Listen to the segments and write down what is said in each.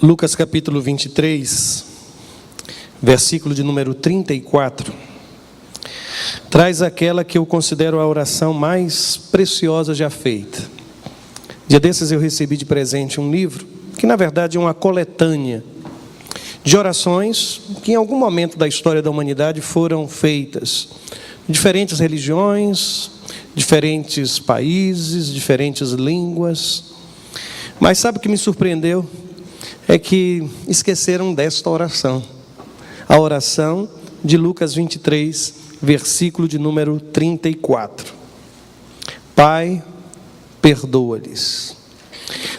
Lucas capítulo 23, versículo de número 34, traz aquela que eu considero a oração mais preciosa já feita. Dia desses eu recebi de presente um livro, que na verdade é uma coletânea de orações que em algum momento da história da humanidade foram feitas. Diferentes religiões, diferentes países, diferentes línguas. Mas sabe o que me surpreendeu? É que esqueceram desta oração. A oração de Lucas 23, versículo de número 34. Pai, perdoa-lhes.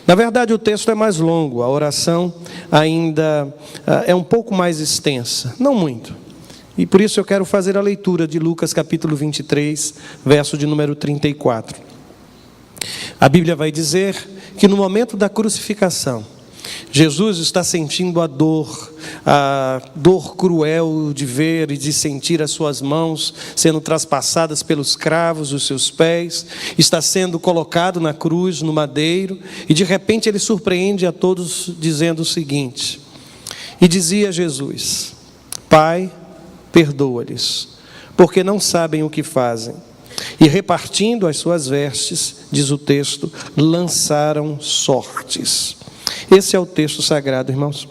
Na verdade, o texto é mais longo, a oração ainda é um pouco mais extensa, não muito. E por isso eu quero fazer a leitura de Lucas capítulo 23, verso de número 34. A Bíblia vai dizer que no momento da crucificação, Jesus está sentindo a dor cruel de ver e de sentir as suas mãos sendo traspassadas pelos cravos, os seus pés, está sendo colocado na cruz, no madeiro, e de repente ele surpreende a todos dizendo o seguinte: e dizia Jesus: Pai, perdoa-lhes, porque não sabem o que fazem. E repartindo as suas vestes, diz o texto, lançaram sortes. Esse é o texto sagrado, irmãos.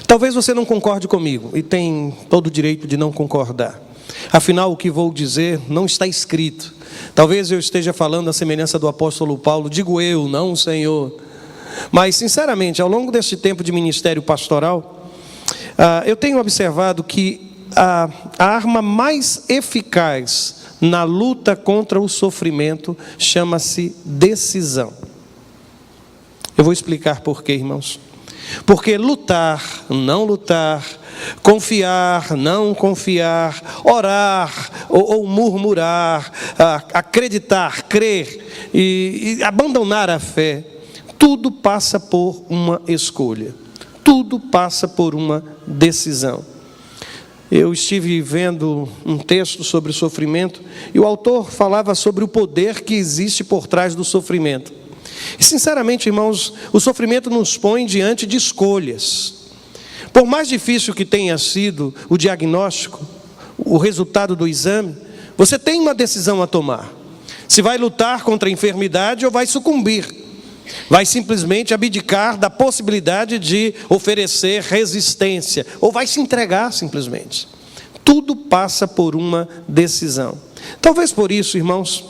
Talvez você não concorde comigo, e tem todo o direito de não concordar. Afinal, o que vou dizer não está escrito. Talvez eu esteja falando a semelhança do apóstolo Paulo, digo eu, não o Senhor. Mas, sinceramente, ao longo deste tempo de ministério pastoral, eu tenho observado que a arma mais eficaz na luta contra o sofrimento chama-se decisão. Eu vou explicar por quê, irmãos. Porque lutar, não lutar, confiar, não confiar, orar ou murmurar, acreditar, crer e abandonar a fé, tudo passa por uma escolha, tudo passa por uma decisão. Eu estive vendo um texto sobre o sofrimento e o autor falava sobre o poder que existe por trás do sofrimento. E sinceramente, irmãos, o sofrimento nos põe diante de escolhas. Por mais difícil que tenha sido o diagnóstico, o resultado do exame, você tem uma decisão a tomar. Se vai lutar contra a enfermidade ou vai sucumbir. Vai simplesmente abdicar da possibilidade de oferecer resistência, ou vai se entregar simplesmente. Tudo passa por uma decisão. Talvez por isso, irmãos,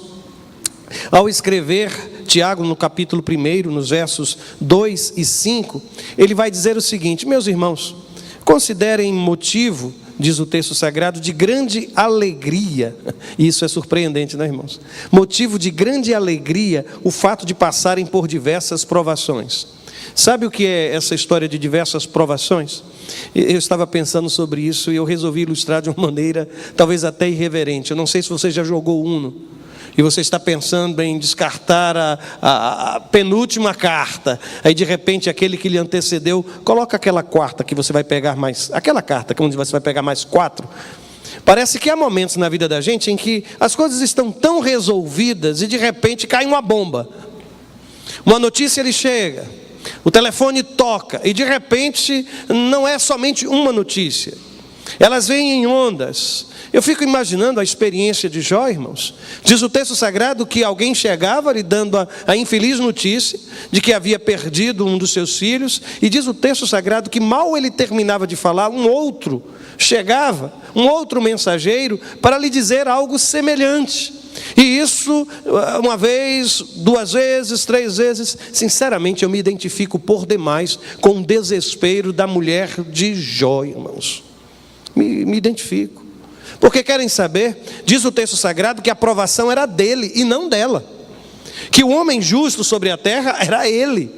ao escrever Tiago no capítulo 1, nos versos 2 e 5, ele vai dizer o seguinte: meus irmãos, considerem motivo, diz o texto sagrado, de grande alegria, e isso é surpreendente, né, irmãos? Motivo de grande alegria o fato de passarem por diversas provações. Sabe o que é essa história de diversas provações? Eu estava pensando sobre isso e eu resolvi ilustrar de uma maneira talvez até irreverente. Eu não sei se você já jogou Uno e você está pensando em descartar a penúltima carta. Aí de repente aquele que lhe antecedeu, coloca aquela quarta que você vai pegar mais, aquela carta onde você vai pegar mais 4. Parece que há momentos na vida da gente em que as coisas estão tão resolvidas e de repente cai uma bomba. Uma notícia ele chega, o telefone toca e de repente não é somente uma notícia. Elas vêm em ondas. Eu fico imaginando a experiência de Jó, irmãos. Diz o texto sagrado que alguém chegava lhe dando a infeliz notícia de que havia perdido um dos seus filhos. E diz o texto sagrado que mal ele terminava de falar, um outro chegava, um outro mensageiro, para lhe dizer algo semelhante. E isso, uma vez, 2 vezes, 3 vezes, sinceramente eu me identifico por demais com o desespero da mulher de Jó, irmãos. Me identifico. Porque querem saber, diz o texto sagrado, que a provação era dele e não dela. Que o homem justo sobre a terra era ele.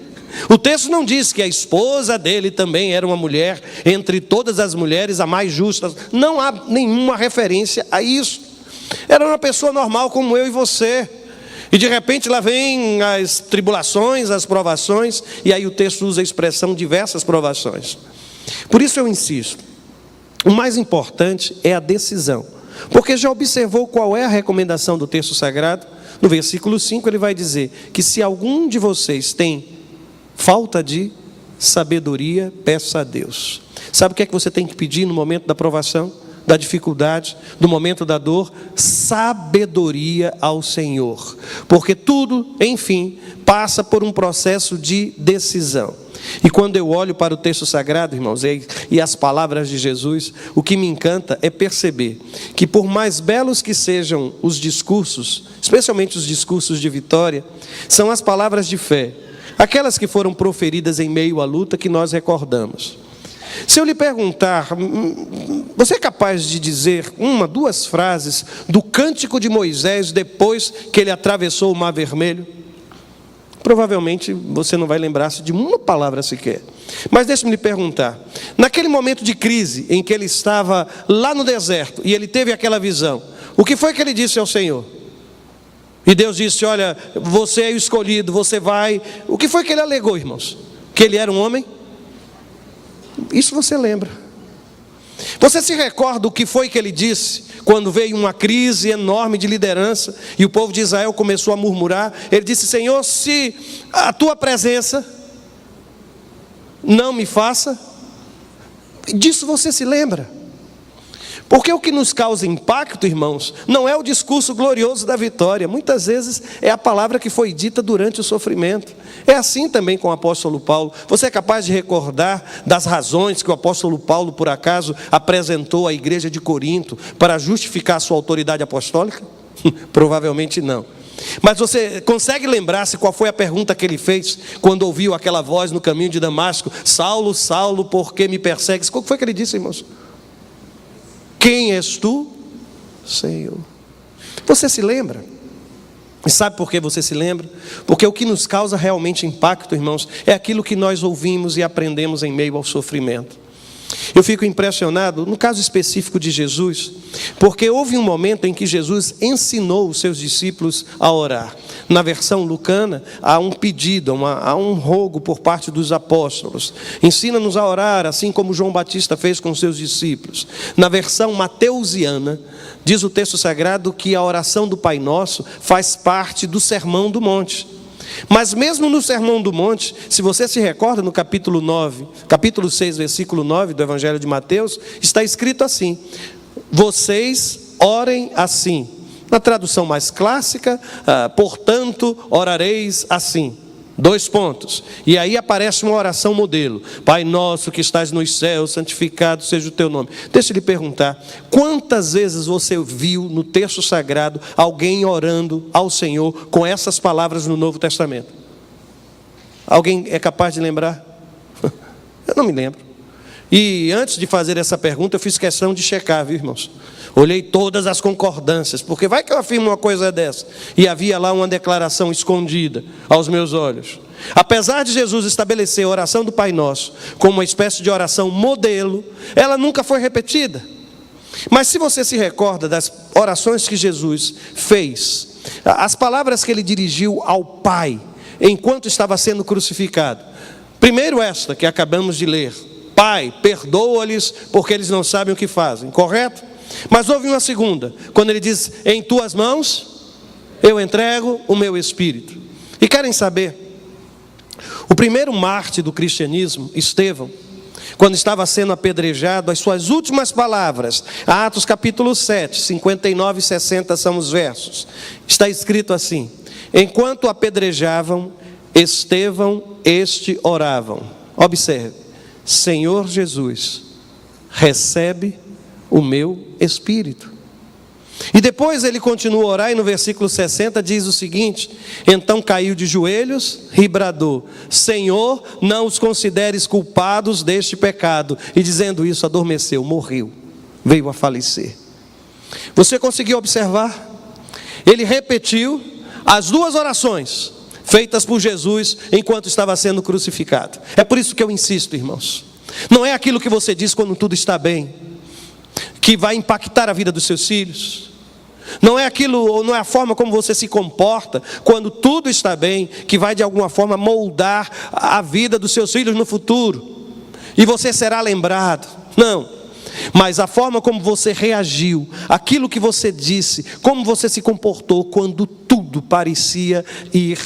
O texto não diz que a esposa dele também era uma mulher, entre todas as mulheres, a mais justa. Não há nenhuma referência a isso. Era uma pessoa normal como eu e você. E de repente lá vem as tribulações, as provações, e aí o texto usa a expressão diversas provações. Por isso eu insisto. O mais importante é a decisão. Porque já observou qual é a recomendação do texto sagrado? No versículo 5 ele vai dizer que se algum de vocês tem falta de sabedoria, peça a Deus. Sabe o que é que você tem que pedir no momento da provação, da dificuldade, do momento da dor? Sabedoria ao Senhor. Porque tudo, enfim, passa por um processo de decisão. E quando eu olho para o texto sagrado, irmãos, e as palavras de Jesus, o que me encanta é perceber que por mais belos que sejam os discursos, especialmente os discursos de vitória, são as palavras de fé, aquelas que foram proferidas em meio à luta, que nós recordamos. Se eu lhe perguntar, você é capaz de dizer uma, duas frases do cântico de Moisés depois que ele atravessou o Mar Vermelho? Provavelmente você não vai lembrar-se de uma palavra sequer. Mas deixe-me lhe perguntar, naquele momento de crise em que ele estava lá no deserto e ele teve aquela visão, o que foi que ele disse ao Senhor? E Deus disse: olha, você é o escolhido, você vai. O que foi que ele alegou, irmãos? Que ele era um homem? Isso você lembra. Você se recorda o que foi que ele disse quando veio uma crise enorme de liderança e o povo de Israel começou a murmurar? Ele disse: Senhor, se a tua presença não me faça. Disso você se lembra. Porque o que nos causa impacto, irmãos, não é o discurso glorioso da vitória. Muitas vezes é a palavra que foi dita durante o sofrimento. É assim também com o apóstolo Paulo. Você é capaz de recordar das razões que o apóstolo Paulo, por acaso, apresentou à igreja de Corinto para justificar a sua autoridade apostólica? Provavelmente não. Mas você consegue lembrar-se qual foi a pergunta que ele fez quando ouviu aquela voz no caminho de Damasco? Saulo, Saulo, por que me persegues? Qual foi que ele disse, irmãos? Quem és tu, Senhor? Você se lembra? E sabe por que você se lembra? Porque o que nos causa realmente impacto, irmãos, é aquilo que nós ouvimos e aprendemos em meio ao sofrimento. Eu fico impressionado, no caso específico de Jesus, porque houve um momento em que Jesus ensinou os seus discípulos a orar. Na versão lucana, há um pedido, há um rogo por parte dos apóstolos. Ensina-nos a orar, assim como João Batista fez com seus discípulos. Na versão mateusiana, diz o texto sagrado que a oração do Pai Nosso faz parte do Sermão do Monte. Mas mesmo no Sermão do Monte, se você se recorda no capítulo 6, versículo 9 do Evangelho de Mateus, está escrito assim: vocês orem assim. Na tradução mais clássica, portanto, orareis assim. 2 pontos. E aí aparece uma oração modelo: Pai nosso que estás nos céus, santificado seja o teu nome. Deixa eu lhe perguntar, quantas vezes você viu no texto sagrado alguém orando ao Senhor com essas palavras no Novo Testamento? Alguém é capaz de lembrar? Eu não me lembro. E antes de fazer essa pergunta, eu fiz questão de checar, viu, irmãos? Olhei todas as concordâncias, porque vai que eu afirmo uma coisa dessa. E havia lá uma declaração escondida aos meus olhos. Apesar de Jesus estabelecer a oração do Pai Nosso como uma espécie de oração modelo, ela nunca foi repetida. Mas se você se recorda das orações que Jesus fez, as palavras que ele dirigiu ao Pai enquanto estava sendo crucificado. Primeiro esta que acabamos de ler: Pai, perdoa-lhes porque eles não sabem o que fazem. Correto? Mas houve uma segunda, quando ele diz: em tuas mãos eu entrego o meu espírito. E querem saber? O primeiro mártir do cristianismo, Estevão, quando estava sendo apedrejado, as suas últimas palavras, Atos capítulo 7, 59 e 60 são os versos. Está escrito assim: enquanto apedrejavam Estevão, oravam. Observe: Senhor Jesus, recebe o meu espírito. E depois ele continua a orar, e no versículo 60 diz o seguinte: então caiu de joelhos e bradou: Senhor, não os consideres culpados deste pecado. E dizendo isso, adormeceu, morreu, veio a falecer. Você conseguiu observar? Ele repetiu as 2 orações feitas por Jesus enquanto estava sendo crucificado. É por isso que eu insisto, irmãos, não é aquilo que você diz quando tudo está bem que vai impactar a vida dos seus filhos. Não é aquilo, ou não é a forma como você se comporta quando tudo está bem, que vai de alguma forma moldar a vida dos seus filhos no futuro. E você será lembrado. Não. Mas a forma como você reagiu, aquilo que você disse, como você se comportou quando tudo parecia ir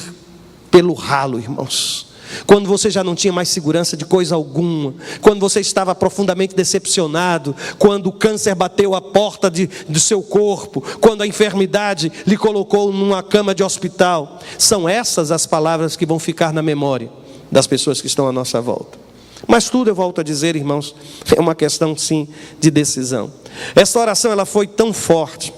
pelo ralo, irmãos. quando você já não tinha mais segurança de coisa alguma, quando você estava profundamente decepcionado, quando o câncer bateu a porta do seu corpo, quando a enfermidade lhe colocou numa cama de hospital. São essas as palavras que vão ficar na memória das pessoas que estão à nossa volta. Mas tudo, eu volto a dizer, irmãos, é uma questão sim de decisão. Essa oração, ela foi tão forte.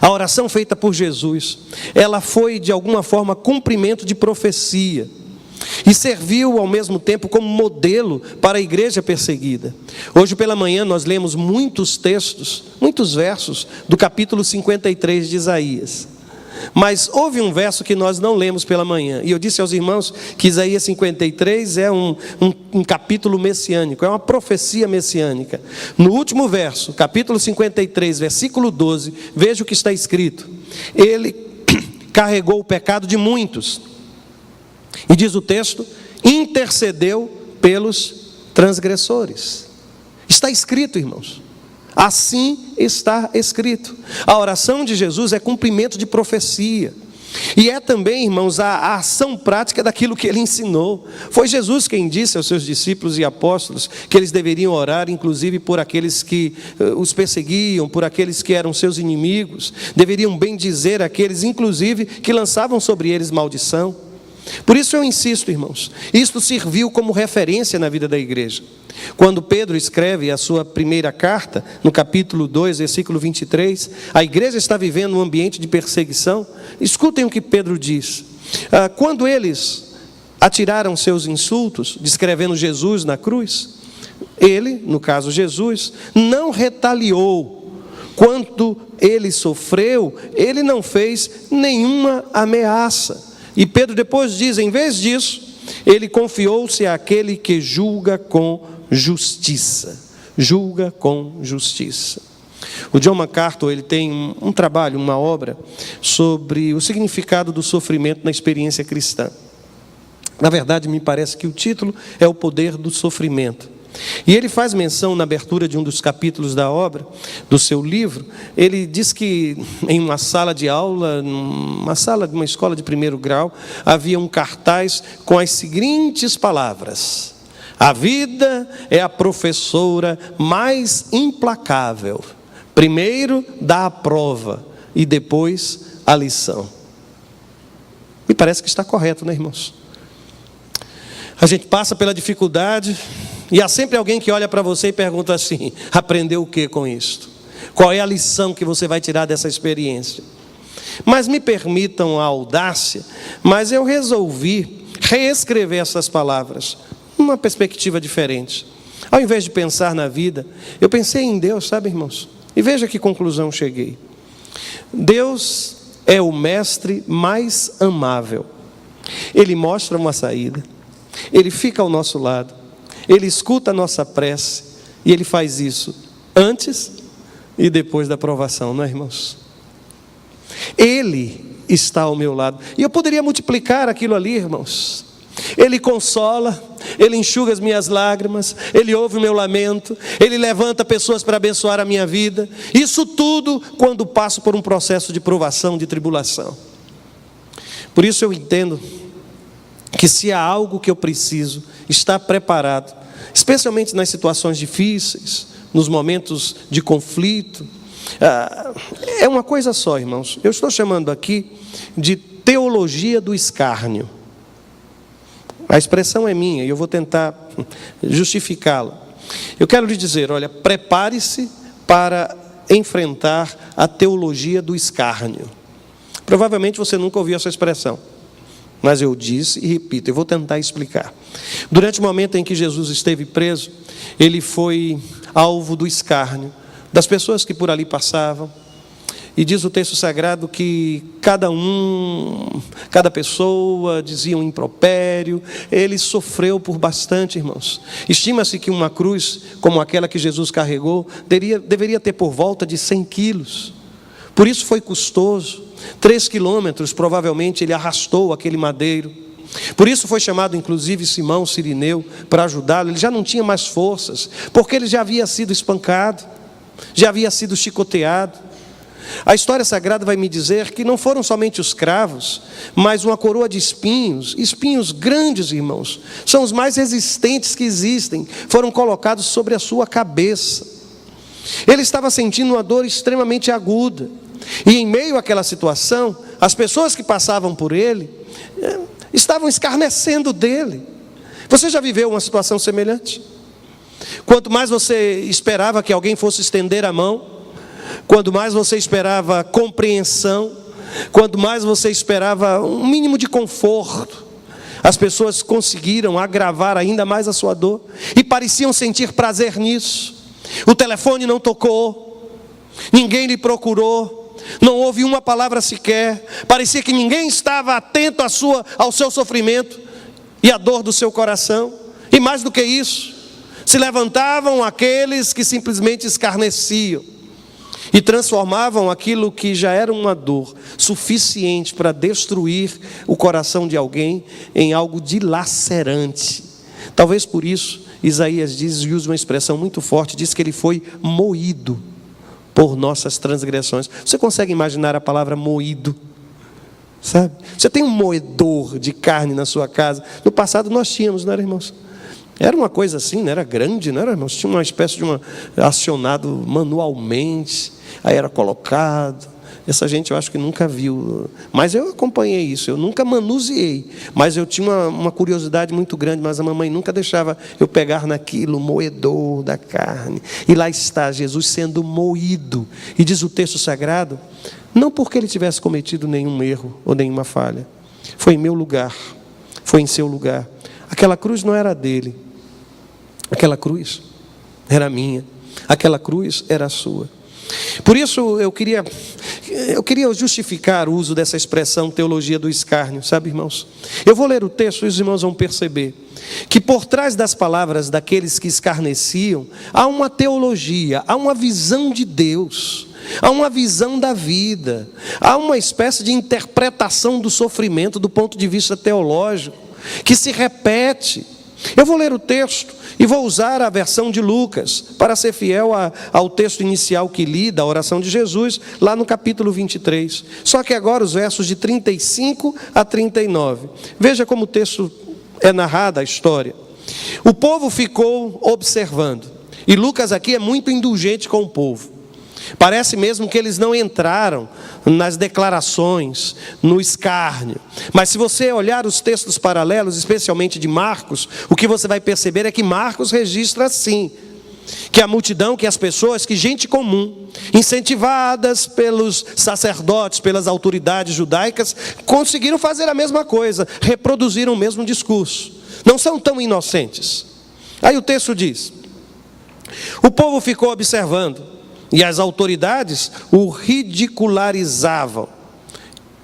A oração feita por Jesus, ela foi de alguma forma cumprimento de profecia e serviu ao mesmo tempo como modelo para a igreja perseguida. Hoje pela manhã nós lemos muitos textos, muitos versos do capítulo 53 de Isaías. Mas houve um verso que nós não lemos pela manhã. E eu disse aos irmãos que Isaías 53 é um capítulo messiânico, é uma profecia messiânica. No último verso, capítulo 53, versículo 12, veja o que está escrito. Ele carregou o pecado de muitos. E diz o texto, intercedeu pelos transgressores. Está escrito, irmãos. Assim está escrito. A oração de Jesus é cumprimento de profecia. E é também, irmãos, a ação prática daquilo que ele ensinou. Foi Jesus quem disse aos seus discípulos e apóstolos que eles deveriam orar, inclusive por aqueles que os perseguiam, por aqueles que eram seus inimigos. Deveriam bendizer aqueles, inclusive, que lançavam sobre eles maldição. Por isso eu insisto, irmãos, isto serviu como referência na vida da igreja. Quando Pedro escreve a sua primeira carta, no capítulo 2, versículo 23, a igreja está vivendo um ambiente de perseguição. Escutem o que Pedro diz. Quando eles atiraram seus insultos, descrevendo Jesus na cruz, ele, no caso Jesus, não retaliou. Quando ele sofreu, ele não fez nenhuma ameaça. E Pedro depois diz, em vez disso, ele confiou-se àquele que julga com justiça. Julga com justiça. O John MacArthur, ele tem um trabalho, uma obra, sobre o significado do sofrimento na experiência cristã. Na verdade, me parece que o título é O Poder do Sofrimento. E ele faz menção na abertura de um dos capítulos da obra, do seu livro. Ele diz que em uma sala de aula, uma sala de uma escola de primeiro grau, havia um cartaz com as seguintes palavras: a vida é a professora mais implacável. Primeiro dá a prova e depois a lição. Me parece que está correto, né, irmãos? A gente passa pela dificuldade e há sempre alguém que olha para você e pergunta assim: aprendeu o que com isto? Qual é a lição que você vai tirar dessa experiência? Mas me permitam a audácia, mas eu resolvi reescrever essas palavras numa perspectiva diferente. Ao invés de pensar na vida, eu pensei em Deus, sabe, irmãos? E veja que conclusão cheguei. Deus é o mestre mais amável. Ele mostra uma saída, ele fica ao nosso lado, ele escuta a nossa prece, e ele faz isso antes e depois da provação, não é, irmãos? Ele está ao meu lado, e eu poderia multiplicar aquilo ali, irmãos. Ele consola, ele enxuga as minhas lágrimas, ele ouve o meu lamento, ele levanta pessoas para abençoar a minha vida. Isso tudo quando passo por um processo de provação, de tribulação. Por isso eu entendo que se há algo que eu preciso estar preparado, especialmente nas situações difíceis, nos momentos de conflito, é uma coisa só, irmãos. Eu estou chamando aqui de teologia do escárnio. A expressão é minha e eu vou tentar justificá-la. Eu quero lhe dizer, olha, prepare-se para enfrentar a teologia do escárnio. Provavelmente você nunca ouviu essa expressão, mas eu disse e repito, eu vou tentar explicar. Durante o momento em que Jesus esteve preso, ele foi alvo do escárnio das pessoas que por ali passavam. E diz o texto sagrado que cada pessoa dizia um impropério. Ele sofreu por bastante, irmãos. Estima-se que uma cruz como aquela que Jesus carregou deveria ter por volta de 100 quilos. Por isso foi custoso. 3 quilômetros provavelmente ele arrastou aquele madeiro. Por isso foi chamado inclusive Simão Cirineu para ajudá-lo. Ele já não tinha mais forças, porque ele já havia sido espancado, já havia sido chicoteado. A história sagrada vai me dizer que não foram somente os cravos, mas uma coroa de espinhos, espinhos grandes, irmãos, são os mais resistentes que existem, foram colocados sobre a sua cabeça. Ele estava sentindo uma dor extremamente aguda, e em meio àquela situação, as pessoas que passavam por ele, estavam escarnecendo dele. Você já viveu uma situação semelhante? Quanto mais você esperava que alguém fosse estender a mão, quanto mais você esperava compreensão, quanto mais você esperava um mínimo de conforto, as pessoas conseguiram agravar ainda mais a sua dor, e pareciam sentir prazer nisso. O telefone não tocou, ninguém lhe procurou, não houve uma palavra sequer, parecia que ninguém estava atento ao seu sofrimento e à dor do seu coração. E mais do que isso, se levantavam aqueles que simplesmente escarneciam e transformavam aquilo que já era uma dor suficiente para destruir o coração de alguém em algo dilacerante. Talvez por isso Isaías diz e usa uma expressão muito forte, diz que ele foi moído por nossas transgressões. Você consegue imaginar a palavra moído? Sabe? Você tem um moedor de carne na sua casa. No passado nós tínhamos, não era, irmãos? Era uma coisa assim, não era grande, não era, irmãos? Tinha uma espécie de acionado manualmente, aí era colocado. Essa gente eu acho que nunca viu, mas eu acompanhei isso, eu nunca manuseei, mas eu tinha uma curiosidade muito grande, mas a mamãe nunca deixava eu pegar naquilo, moedor da carne, e lá está Jesus sendo moído, e diz o texto sagrado, não porque ele tivesse cometido nenhum erro ou nenhuma falha, foi em meu lugar, foi em seu lugar. Aquela cruz não era dele, aquela cruz era minha, aquela cruz era sua. Por isso eu queria justificar o uso dessa expressão teologia do escárnio, sabe, irmãos? Eu vou ler o texto e os irmãos vão perceber que por trás das palavras daqueles que escarneciam há uma teologia, há uma visão de Deus, há uma visão da vida, há uma espécie de interpretação do sofrimento do ponto de vista teológico que se repete. Eu vou ler o texto e vou usar a versão de Lucas para ser fiel ao texto inicial que li da oração de Jesus, lá no capítulo 23. Só que agora os versos de 35 a 39. Veja como o texto é narrado, a história. O povo ficou observando. E Lucas aqui é muito indulgente com o povo. Parece mesmo que eles não entraram nas declarações, no escárnio. Mas se você olhar os textos paralelos, especialmente de Marcos, o que você vai perceber é que Marcos registra assim, que a multidão, que as pessoas, que gente comum, incentivadas pelos sacerdotes, pelas autoridades judaicas, conseguiram fazer a mesma coisa, reproduziram o mesmo discurso. Não são tão inocentes. Aí o texto diz, o povo ficou observando, e as autoridades o ridicularizavam.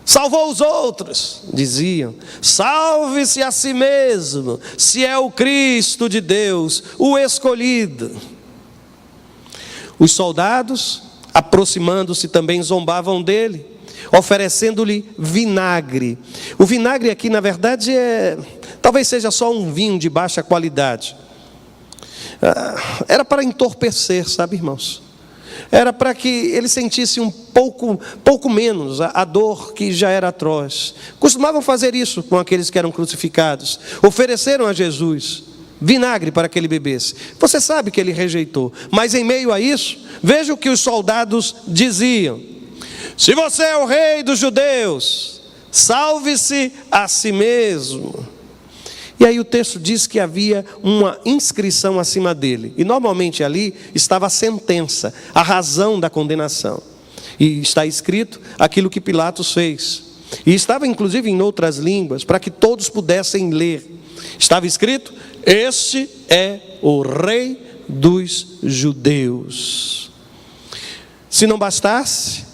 Salvou os outros, diziam. Salve-se a si mesmo, se é o Cristo de Deus, o escolhido. Os soldados, aproximando-se, também zombavam dele, oferecendo-lhe vinagre. O vinagre aqui, na verdade, talvez seja só um vinho de baixa qualidade. Era para entorpecer, sabe, irmãos? Era para que ele sentisse um pouco menos a dor que já era atroz. Costumavam fazer isso com aqueles que eram crucificados. Ofereceram a Jesus vinagre para que ele bebesse. Você sabe que ele rejeitou. Mas em meio a isso, veja o que os soldados diziam. Se você é o rei dos judeus, salve-se a si mesmo. E aí o texto diz que havia uma inscrição acima dele. E normalmente ali estava a sentença, a razão da condenação. E está escrito aquilo que Pilatos fez. E estava inclusive em outras línguas, para que todos pudessem ler. Estava escrito, este é o rei dos judeus. Se não bastasse,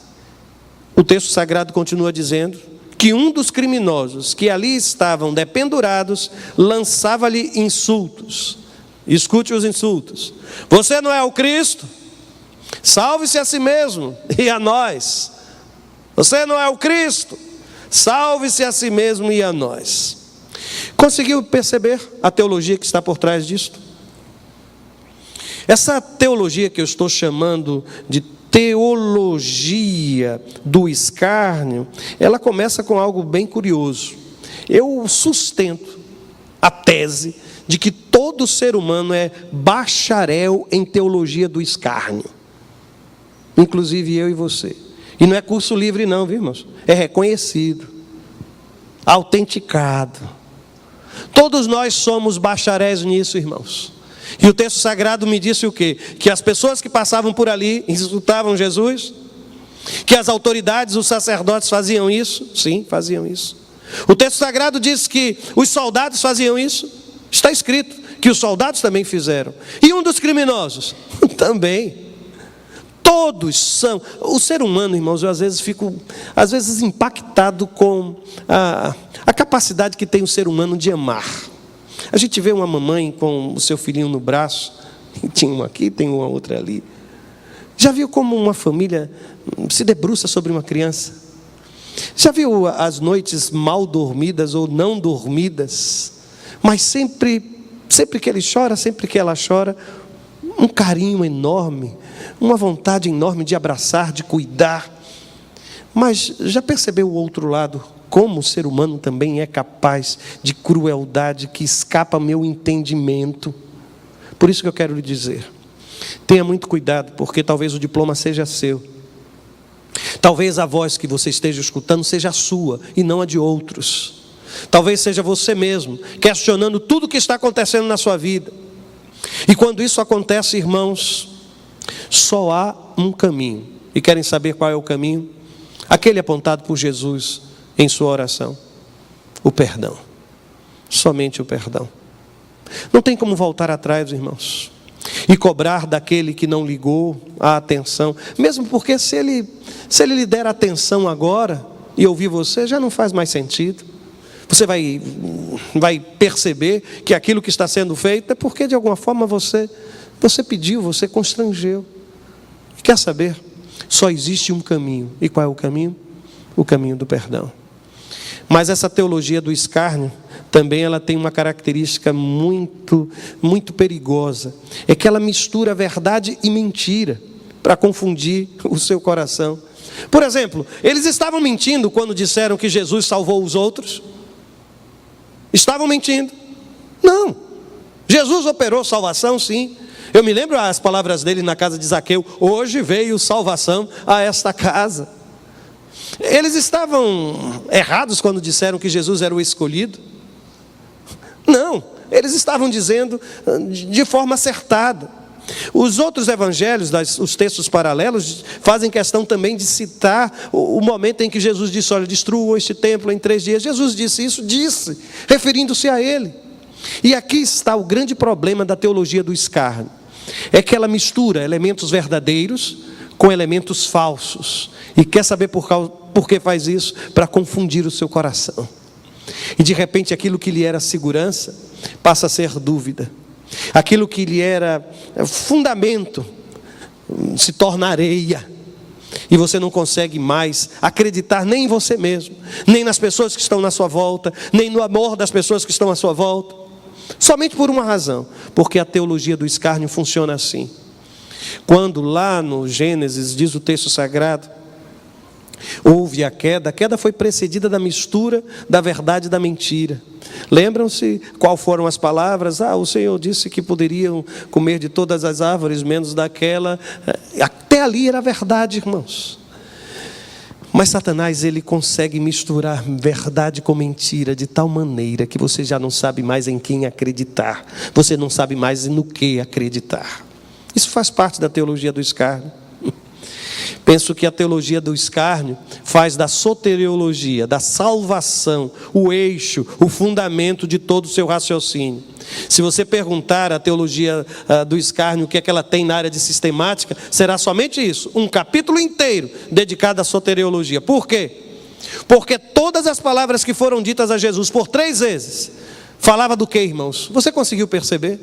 o texto sagrado continua dizendo que um dos criminosos que ali estavam dependurados lançava-lhe insultos. Escute os insultos. Você não é o Cristo? Salve-se a si mesmo e a nós. Você não é o Cristo? Salve-se a si mesmo e a nós. Conseguiu perceber a teologia que está por trás disto? Essa teologia que eu estou chamando de teologia do escárnio, ela começa com algo bem curioso. Eu sustento a tese de que todo ser humano é bacharel em teologia do escárnio, inclusive eu e você. E não é curso livre não, viu, irmãos? É reconhecido, autenticado. Todos nós somos bacharéis nisso, irmãos. E o texto sagrado me disse o quê? Que as pessoas que passavam por ali escutavam Jesus, que as autoridades, os sacerdotes faziam isso. Sim, faziam isso. O texto sagrado diz que os soldados faziam isso. Está escrito que os soldados também fizeram. E um dos criminosos? Também. Todos são. O ser humano, irmãos, eu às vezes fico impactado com a capacidade que tem o ser humano de amar. A gente vê uma mamãe com o seu filhinho no braço, tinha um aqui, tem uma outra ali. Já viu como uma família se debruça sobre uma criança? Já viu as noites mal dormidas ou não dormidas? Mas sempre que ele chora, sempre que ela chora, um carinho enorme, uma vontade enorme de abraçar, de cuidar. Mas já percebeu o outro lado? Como o ser humano também é capaz de crueldade que escapa ao meu entendimento. Por isso que eu quero lhe dizer, tenha muito cuidado, porque talvez o diploma seja seu. Talvez a voz que você esteja escutando seja a sua e não a de outros. Talvez seja você mesmo, questionando tudo o que está acontecendo na sua vida. E quando isso acontece, irmãos, só há um caminho. E querem saber qual é o caminho? Aquele apontado por Jesus em sua oração: o perdão. Somente o perdão. Não tem como voltar atrás, irmãos, e cobrar daquele que não ligou a atenção, mesmo porque se ele lhe der atenção agora e ouvir você, já não faz mais sentido. Você vai perceber que aquilo que está sendo feito é porque de alguma forma você pediu, você constrangeu. Quer saber? Só existe um caminho. E qual é o caminho? O caminho do perdão. Mas essa teologia do escárnio também ela tem uma característica muito, muito perigosa. É que ela mistura verdade e mentira para confundir o seu coração. Por exemplo, eles estavam mentindo quando disseram que Jesus salvou os outros? Estavam mentindo? Não. Jesus operou salvação, sim. Eu me lembro as palavras dele na casa de Zaqueu: hoje veio salvação a esta casa. Eles estavam errados quando disseram que Jesus era o escolhido? Não, eles estavam dizendo de forma acertada. Os outros evangelhos, os textos paralelos, fazem questão também de citar o momento em que Jesus disse: olha, destruam este templo em 3 dias. Jesus disse isso, referindo-se a ele. E aqui está o grande problema da teologia do escárnio. É que ela mistura elementos verdadeiros com elementos falsos. E quer saber por que faz isso? Para confundir o seu coração. E de repente aquilo que lhe era segurança passa a ser dúvida. Aquilo que lhe era fundamento se torna areia. E você não consegue mais acreditar nem em você mesmo, nem nas pessoas que estão na sua volta, nem no amor das pessoas que estão à sua volta. Somente por uma razão: porque a teologia do escárnio funciona assim. Quando lá no Gênesis diz o texto sagrado, houve a queda foi precedida da mistura da verdade e da mentira. Lembram-se qual foram as palavras? O Senhor disse que poderiam comer de todas as árvores, menos daquela. Até ali era verdade, irmãos. Mas Satanás, ele consegue misturar verdade com mentira de tal maneira que você já não sabe mais em quem acreditar. Você não sabe mais no que acreditar. Isso faz parte da teologia do escárnio. Penso que a teologia do escárnio faz da soteriologia, da salvação, o eixo, o fundamento de todo o seu raciocínio. Se você perguntar à teologia do escárnio o que é que ela tem na área de sistemática, será somente isso: um capítulo inteiro dedicado à soteriologia. Por quê? Porque todas as palavras que foram ditas a Jesus por 3 vezes, falava do que, irmãos? Você conseguiu perceber?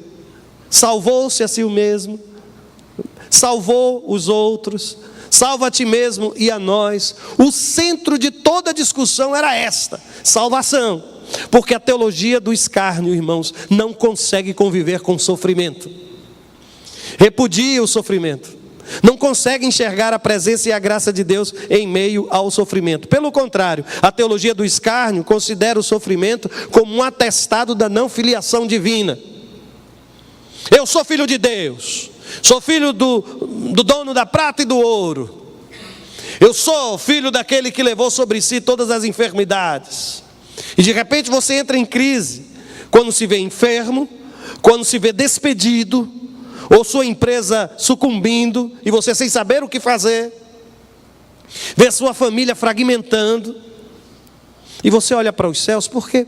Salvou-se a si mesmo, salvou os outros, salva a ti mesmo e a nós. O centro de toda a discussão era esta: salvação. Porque a teologia do escárnio, irmãos, não consegue conviver com o sofrimento. Repudia o sofrimento. não consegue enxergar a presença e a graça de Deus em meio ao sofrimento. Pelo contrário, a teologia do escárnio considera o sofrimento como um atestado da não filiação divina. Eu sou filho de Deus, sou filho do dono da prata e do ouro, eu sou filho daquele que levou sobre si todas as enfermidades. E de repente você entra em crise, quando se vê enfermo, quando se vê despedido, ou sua empresa sucumbindo, e você sem saber o que fazer, vê sua família fragmentando, e você olha para os céus, porque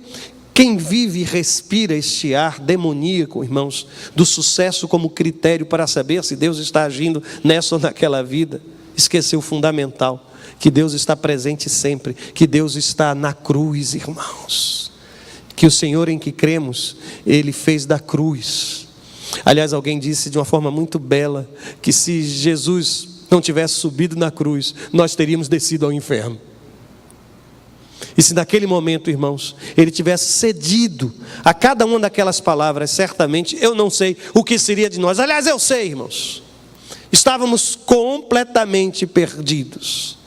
quem vive e respira este ar demoníaco, irmãos, do sucesso como critério para saber se Deus está agindo nessa ou naquela vida, esqueceu o fundamental, que Deus está presente sempre, que Deus está na cruz, irmãos, que o Senhor em que cremos, Ele fez da cruz. Aliás, alguém disse de uma forma muito bela, que se Jesus não tivesse subido na cruz, nós teríamos descido ao inferno. E se naquele momento, irmãos, Ele tivesse cedido a cada uma daquelas palavras, certamente, eu não sei o que seria de nós. Aliás, eu sei, irmãos, estávamos completamente perdidos.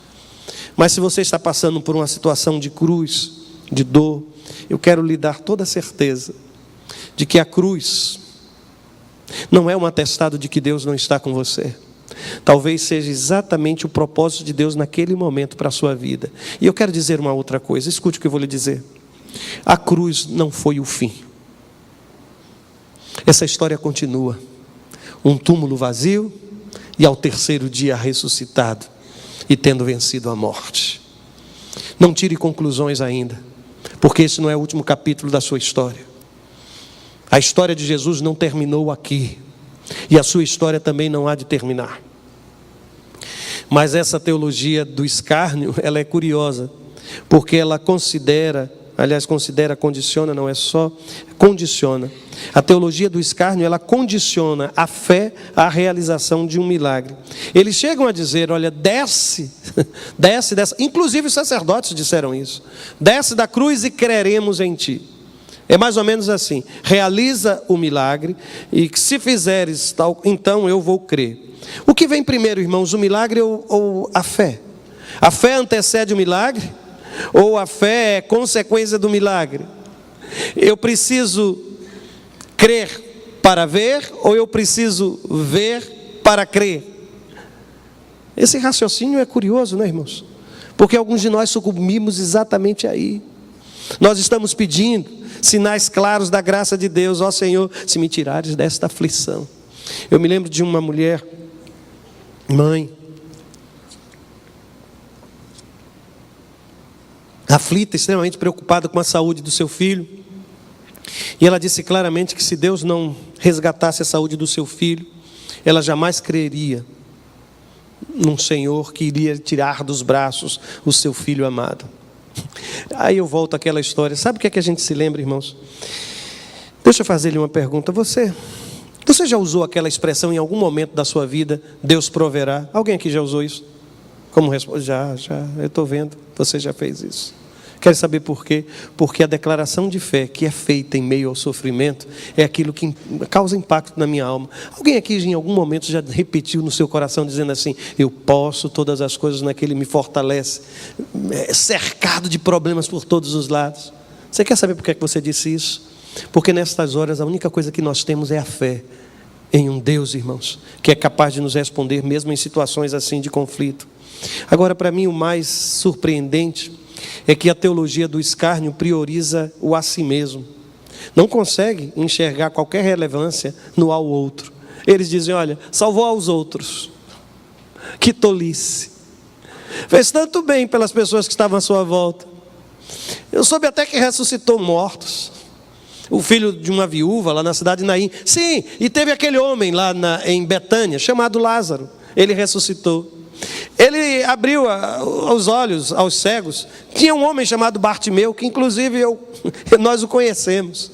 Mas se você está passando por uma situação de cruz, de dor, eu quero lhe dar toda a certeza de que a cruz não é um atestado de que Deus não está com você. Talvez seja exatamente o propósito de Deus naquele momento para a sua vida. E eu quero dizer uma outra coisa, escute o que eu vou lhe dizer. A cruz não foi o fim. Essa história continua. Um túmulo vazio e ao terceiro dia ressuscitado e tendo vencido a morte. Não tire conclusões ainda, porque esse não é o último capítulo da sua história. A história de Jesus não terminou aqui, e a sua história também não há de terminar. Mas essa teologia do escárnio, ela é curiosa, porque ela condiciona, não é só, condiciona. A teologia do escárnio, ela condiciona a fé à realização de um milagre. Eles chegam a dizer, olha, desce, inclusive os sacerdotes disseram isso, desce da cruz e creremos em ti. É mais ou menos assim, realiza o milagre, e se fizeres tal, então eu vou crer. O que vem primeiro, irmãos, o milagre ou a fé? A fé antecede o milagre? Ou a fé é consequência do milagre? Eu preciso crer para ver, ou eu preciso ver para crer? Esse raciocínio é curioso, né, irmãos? Porque alguns de nós sucumbimos exatamente aí. Nós estamos pedindo sinais claros da graça de Deus. Ó Senhor, se me tirares desta aflição. Eu me lembro de uma mulher, mãe, aflita, extremamente preocupada com a saúde do seu filho. E ela disse claramente que se Deus não resgatasse a saúde do seu filho, ela jamais creria num Senhor que iria tirar dos braços o seu filho amado. Aí eu volto àquela história. Sabe o que é que a gente se lembra, irmãos? Deixa eu fazer-lhe uma pergunta. Você já usou aquela expressão em algum momento da sua vida, Deus proverá? Alguém aqui já usou isso? Como resposta? Já, eu estou vendo, você já fez isso. Quer saber por quê? Porque a declaração de fé que é feita em meio ao sofrimento é aquilo que causa impacto na minha alma. Alguém aqui em algum momento já repetiu no seu coração dizendo assim, eu posso todas as coisas naquele que me fortalece, cercado de problemas por todos os lados. Você quer saber por que você disse isso? Porque nestas horas a única coisa que nós temos é a fé em um Deus, irmãos, que é capaz de nos responder mesmo em situações assim de conflito. Agora, para mim, o mais surpreendente é que a teologia do escárnio prioriza o a si mesmo. Não consegue enxergar qualquer relevância no ao outro. Eles dizem, olha, salvou aos outros. Que tolice. Fez tanto bem pelas pessoas que estavam à sua volta. Eu soube até que ressuscitou mortos. O filho de uma viúva lá na cidade de Naim. Sim, e teve aquele homem lá em Betânia, chamado Lázaro. Ele ressuscitou. Ele abriu os olhos aos cegos. Tinha um homem chamado Bartimeu, que inclusive nós o conhecemos.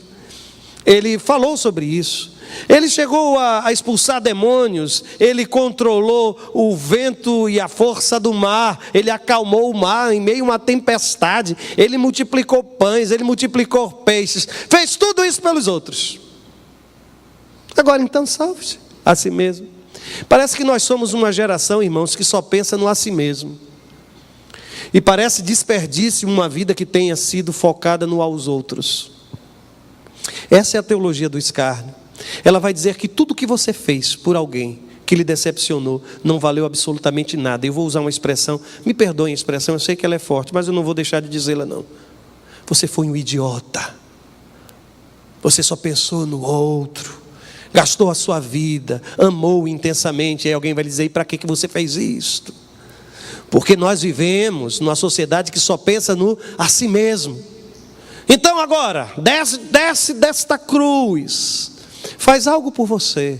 Ele falou sobre isso. Ele chegou a expulsar demônios. Ele controlou o vento e a força do mar. Ele acalmou o mar em meio a uma tempestade. Ele multiplicou pães, ele multiplicou peixes. Fez tudo isso pelos outros. Agora então salve-se a si mesmo. Parece que nós somos uma geração, irmãos, que só pensa no a si mesmo. E parece desperdício uma vida que tenha sido focada no aos outros. Essa é a teologia do escárnio. Ela vai dizer que tudo que você fez por alguém que lhe decepcionou não valeu absolutamente nada. Eu vou usar uma expressão, me perdoem a expressão, eu sei que ela é forte, mas eu não vou deixar de dizê-la não. Você foi um idiota. Você só pensou no outro. Gastou a sua vida, amou intensamente. Aí alguém vai dizer, e para que você fez isto? Porque nós vivemos numa sociedade que só pensa no a si mesmo. Então agora, desce desta cruz, faz algo por você.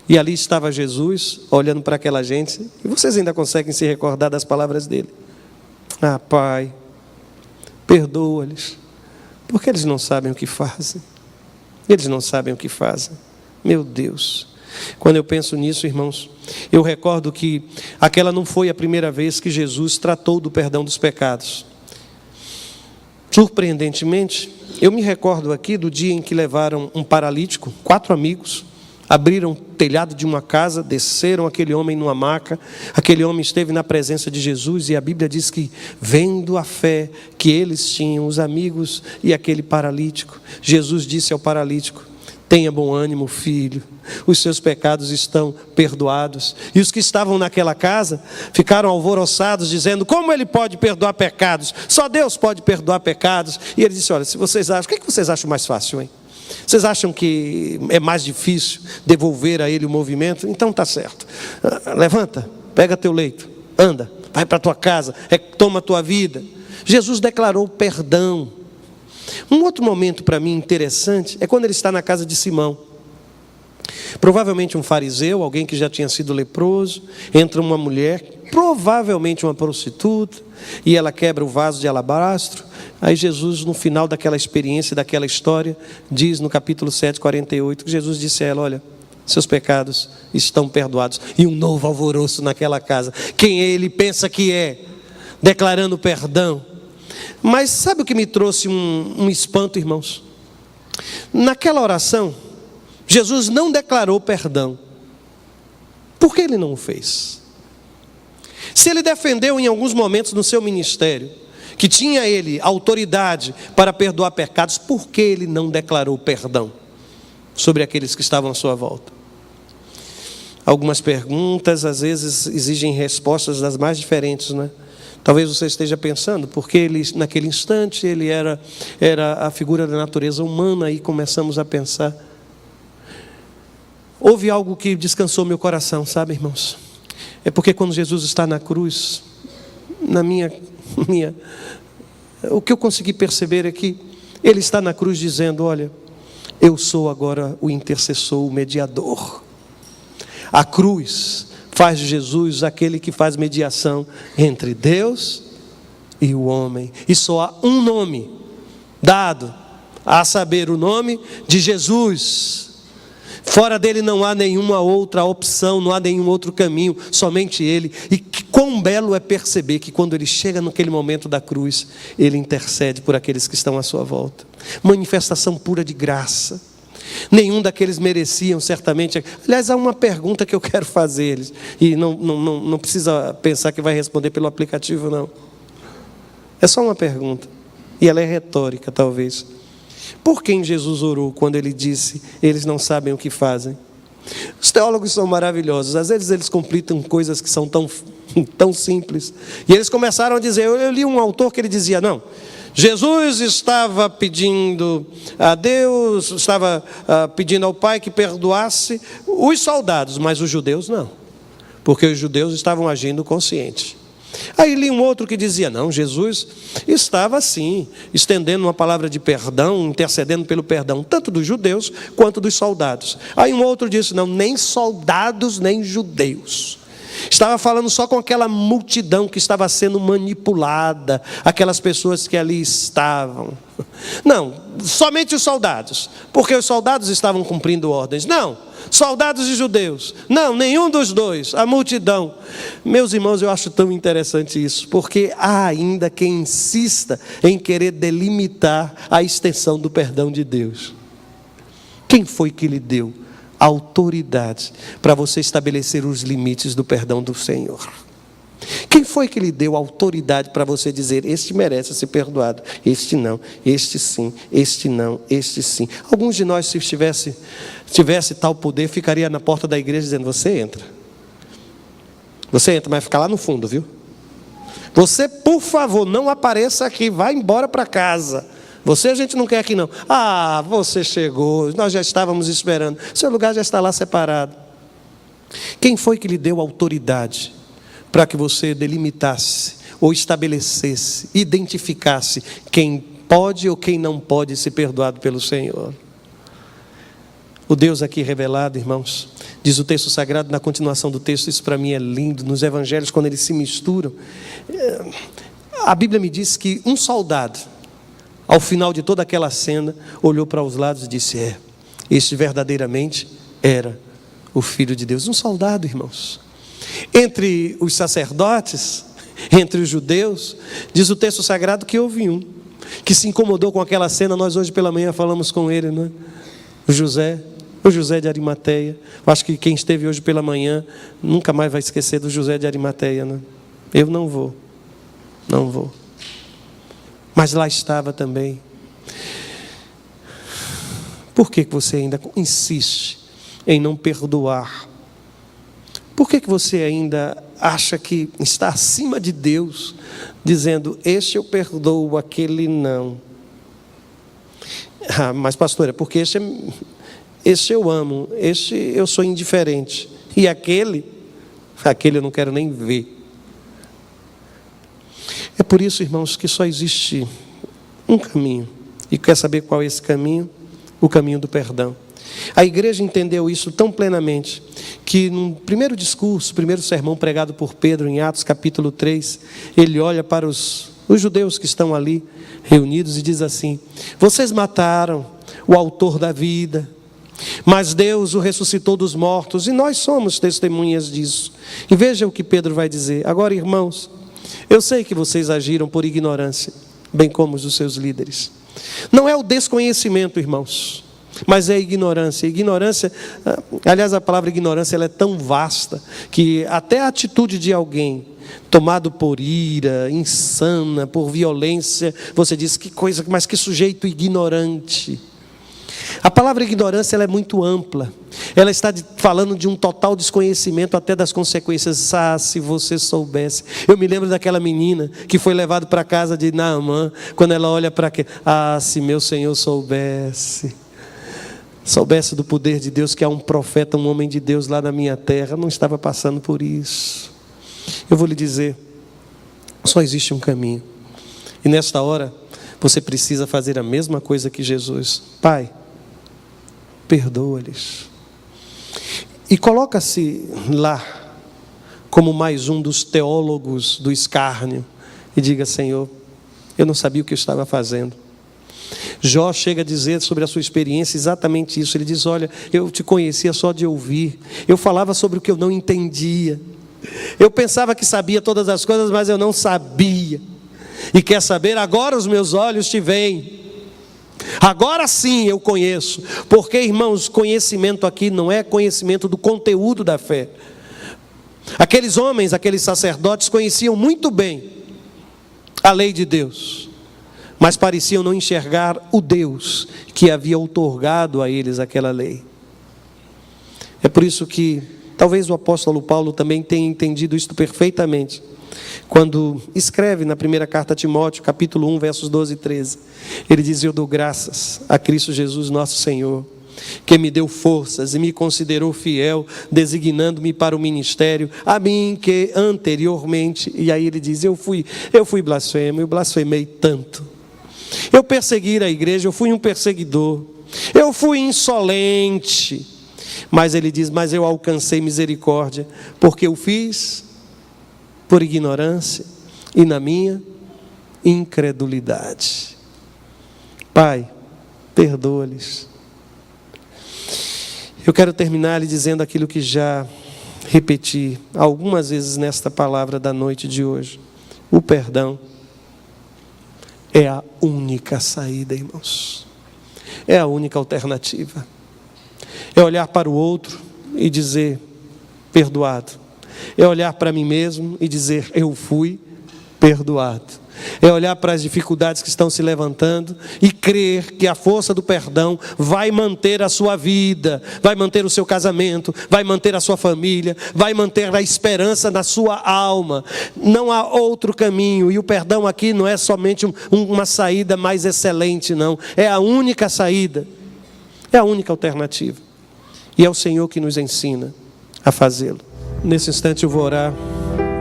E ali estava Jesus, olhando para aquela gente, e vocês ainda conseguem se recordar das palavras dele. Ah, Pai, perdoa-lhes, porque eles não sabem o que fazem. Eles não sabem o que fazem. Meu Deus. Quando eu penso nisso, irmãos, eu recordo que aquela não foi a primeira vez que Jesus tratou do perdão dos pecados. Surpreendentemente, eu me recordo aqui do dia em que levaram um paralítico, 4 amigos, abriram o telhado de uma casa, desceram aquele homem numa maca. Aquele homem esteve na presença de Jesus e a Bíblia diz que, vendo a fé que eles tinham, os amigos e aquele paralítico, Jesus disse ao paralítico: tenha bom ânimo, filho, os seus pecados estão perdoados. E os que estavam naquela casa ficaram alvoroçados, dizendo: como ele pode perdoar pecados? Só Deus pode perdoar pecados. E ele disse: olha, se vocês acham, o que vocês acham mais fácil, hein? Vocês acham que é mais difícil devolver a ele o movimento? Então está certo. Levanta, pega teu leito, anda, vai para a tua casa, toma a tua vida. Jesus declarou perdão. Um outro momento para mim interessante é quando ele está na casa de Simão. Provavelmente um fariseu, alguém que já tinha sido leproso. Entra uma mulher, provavelmente uma prostituta, e ela quebra o vaso de alabastro. Aí Jesus, no final daquela experiência, daquela história, diz no capítulo 7, 48, que Jesus disse a ela: olha, seus pecados estão perdoados. E um novo alvoroço naquela casa. Quem ele pensa que é? Declarando perdão. Mas sabe o que me trouxe um espanto, irmãos? Naquela oração, Jesus não declarou perdão. Por que ele não o fez? Se ele defendeu em alguns momentos no seu ministério que tinha ele autoridade para perdoar pecados, por que ele não declarou perdão sobre aqueles que estavam à sua volta? Algumas perguntas às vezes exigem respostas das mais diferentes, né? Talvez você esteja pensando, porque ele, naquele instante ele era a figura da natureza humana, e começamos a pensar. Houve algo que descansou meu coração, sabe, irmãos? É porque quando Jesus está na cruz, o que eu consegui perceber é que ele está na cruz dizendo: olha, eu sou agora o intercessor, o mediador. A cruz faz de Jesus aquele que faz mediação entre Deus e o homem. E só há um nome dado, a saber, o nome de Jesus. Fora dele não há nenhuma outra opção, não há nenhum outro caminho, somente ele. E quão belo é perceber que quando ele chega naquele momento da cruz, ele intercede por aqueles que estão à sua volta. Manifestação pura de graça. Nenhum daqueles mereciam, certamente. Aliás, há uma pergunta que eu quero fazer eles, e não precisa pensar que vai responder pelo aplicativo, não. É só uma pergunta, e ela é retórica, talvez. Por quem Jesus orou quando ele disse: eles não sabem o que fazem? Os teólogos são maravilhosos. Às vezes eles completam coisas que são tão simples. E eles começaram a dizer, eu li um autor que ele dizia: não, Jesus estava pedindo a Deus, estava pedindo ao Pai que perdoasse os soldados, mas os judeus não, porque os judeus estavam agindo consciente. Aí li um outro que dizia: não, Jesus estava assim, estendendo uma palavra de perdão, intercedendo pelo perdão, tanto dos judeus quanto dos soldados. Aí um outro disse: não, nem soldados nem judeus. Estava falando só com aquela multidão que estava sendo manipulada, aquelas pessoas que ali estavam. Não, somente os soldados, porque os soldados estavam cumprindo ordens. Não, soldados e judeus. Não, nenhum dos dois, a multidão. Meus irmãos, eu acho tão interessante isso, porque há ainda quem insista em querer delimitar a extensão do perdão de Deus. Quem foi que lhe deu autoridade para você estabelecer os limites do perdão do Senhor. Quem foi que lhe deu autoridade para você dizer: este merece ser perdoado, este não, este sim, este não, este sim? Alguns de nós, se tivesse tal poder, ficaria na porta da igreja dizendo: você entra, mas vai ficar lá no fundo, viu? Você, por favor, não apareça aqui, vá embora para casa. Você a gente não quer aqui não. Ah, você chegou, nós já estávamos esperando, seu lugar já está lá separado. Quem foi que lhe deu autoridade para que você delimitasse, ou estabelecesse, identificasse quem pode ou quem não pode ser perdoado pelo Senhor? O Deus aqui revelado, irmãos, diz o texto sagrado na continuação do texto, isso para mim é lindo, nos evangelhos quando eles se misturam. A Bíblia me diz que um soldado, ao final de toda aquela cena, olhou para os lados e disse: este verdadeiramente era o Filho de Deus. Um soldado, irmãos. Entre os sacerdotes, entre os judeus, diz o texto sagrado que houve um que se incomodou com aquela cena. Nós hoje pela manhã falamos com ele, não é? O José de Arimateia. Eu acho que quem esteve hoje pela manhã nunca mais vai esquecer do José de Arimateia, né? Eu não vou. Mas lá estava também. Por que você ainda insiste em não perdoar? Por que você ainda acha que está acima de Deus, dizendo: este eu perdoo, aquele não? Mas pastor, é porque este eu amo, este eu sou indiferente, e aquele eu não quero nem ver. É por isso, irmãos, que só existe um caminho. E quer saber qual é esse caminho? O caminho do perdão. A igreja entendeu isso tão plenamente, que no primeiro discurso, primeiro sermão pregado por Pedro em Atos capítulo 3, ele olha para os judeus que estão ali reunidos e diz assim: vocês mataram o autor da vida, mas Deus o ressuscitou dos mortos, e nós somos testemunhas disso. E veja o que Pedro vai dizer: agora, irmãos, eu sei que vocês agiram por ignorância, bem como os seus líderes. Não é o desconhecimento, irmãos, mas é a ignorância. Ignorância, aliás, a palavra ignorância ela é tão vasta que até a atitude de alguém tomado por ira, insana, por violência, você diz: que coisa, mas que sujeito ignorante. A palavra ignorância ela é muito ampla. Ela está falando de um total desconhecimento até das consequências. Ah, se você soubesse. Eu me lembro daquela menina que foi levada para a casa de Naamã, quando ela olha para aquele: ah, se meu Senhor soubesse do poder de Deus, que há um profeta, um homem de Deus lá na minha terra, não estava passando por isso. Eu vou lhe dizer, só existe um caminho. E nesta hora, você precisa fazer a mesma coisa que Jesus. Pai, perdoa-lhes. E coloca-se lá como mais um dos teólogos do escárnio e diga: Senhor, eu não sabia o que eu estava fazendo. Jó chega a dizer sobre a sua experiência exatamente isso. Ele diz: olha, eu te conhecia só de ouvir, eu falava sobre o que eu não entendia, eu pensava que sabia todas as coisas, mas eu não sabia. E quer saber, agora os meus olhos te veem, agora sim eu conheço. Porque, irmãos, conhecimento aqui não é conhecimento do conteúdo da fé. Aqueles homens, aqueles sacerdotes conheciam muito bem a lei de Deus, mas pareciam não enxergar o Deus que havia outorgado a eles aquela lei. É por isso que talvez o apóstolo Paulo também tenha entendido isto perfeitamente, quando escreve na primeira carta a Timóteo, capítulo 1, versos 12 e 13. Ele diz: eu dou graças a Cristo Jesus nosso Senhor, que me deu forças e me considerou fiel, designando-me para o ministério, a mim que anteriormente... E aí ele diz: eu fui blasfemo, eu blasfemei tanto. Eu persegui a igreja, eu fui um perseguidor, eu fui insolente. Mas ele diz: mas eu alcancei misericórdia, porque eu fiz por ignorância e na minha incredulidade. Pai, perdoa-lhes. Eu quero terminar lhe dizendo aquilo que já repeti algumas vezes nesta palavra da noite de hoje. O perdão é a única saída, irmãos. É a única alternativa. É olhar para o outro e dizer: perdoado. É olhar para mim mesmo e dizer: eu fui perdoado. É olhar para as dificuldades que estão se levantando e crer que a força do perdão vai manter a sua vida, vai manter o seu casamento, vai manter a sua família, vai manter a esperança na sua alma. Não há outro caminho, e o perdão aqui não é somente uma saída mais excelente, não. É a única saída, é a única alternativa. E é o Senhor que nos ensina a fazê-lo. Nesse instante eu vou orar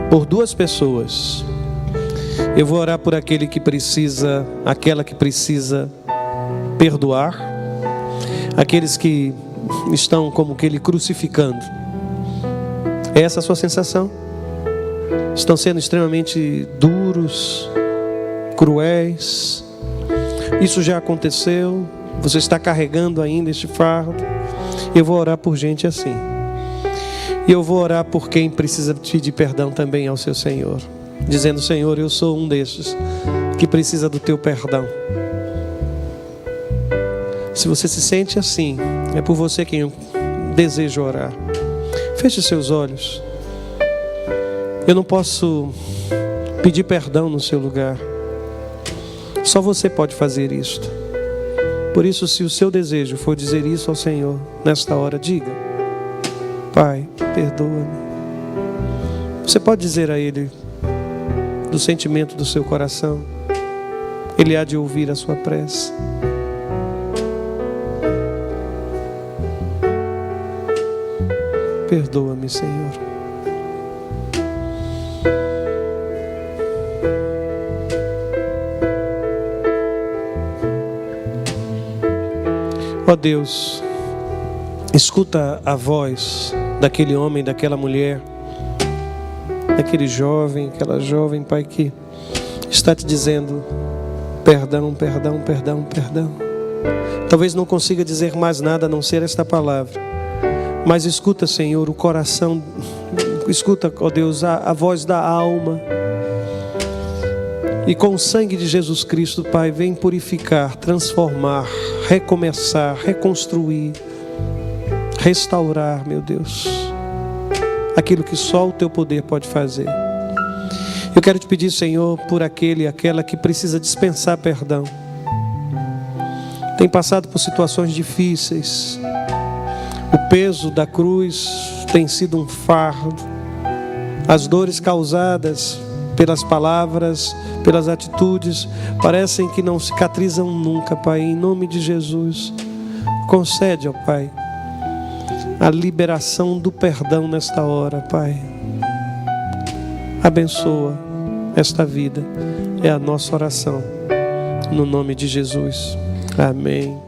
por duas pessoas. Eu vou orar por aquela que precisa perdoar, aqueles que estão como que ele crucificando. É essa a sua sensação? Estão sendo extremamente duros, cruéis. Isso já aconteceu, você está carregando ainda este fardo. Eu vou orar por gente assim. E eu vou orar por quem precisa pedir perdão também ao seu Senhor, dizendo: Senhor, eu sou um desses que precisa do teu perdão. Se você se sente assim, é por você quem eu desejo orar. Feche seus olhos. Eu não posso pedir perdão no seu lugar. Só você pode fazer isto. Por isso, se o seu desejo for dizer isso ao Senhor nesta hora, diga: Pai, perdoa-me. Você pode dizer a Ele do sentimento do seu coração. Ele há de ouvir a sua prece. Perdoa-me, Senhor. Ó Deus, escuta a voz daquele homem, daquela mulher, daquele jovem, aquela jovem, Pai, que está te dizendo: perdão, perdão, perdão, perdão. Talvez não consiga dizer mais nada a não ser esta palavra, mas escuta, Senhor, o coração, escuta, ó Deus, a voz da alma. E com o sangue de Jesus Cristo, Pai, vem purificar, transformar, recomeçar, reconstruir, restaurar, meu Deus, aquilo que só o teu poder pode fazer. Eu quero te pedir, Senhor, por aquele e aquela que precisa dispensar perdão. Tem passado por situações difíceis. O peso da cruz tem sido um fardo. As dores causadas pelas palavras, pelas atitudes, parecem que não cicatrizam nunca, Pai. Em nome de Jesus, concede, ó Pai, a liberação do perdão nesta hora, Pai. Abençoa esta vida, é a nossa oração, no nome de Jesus. Amém.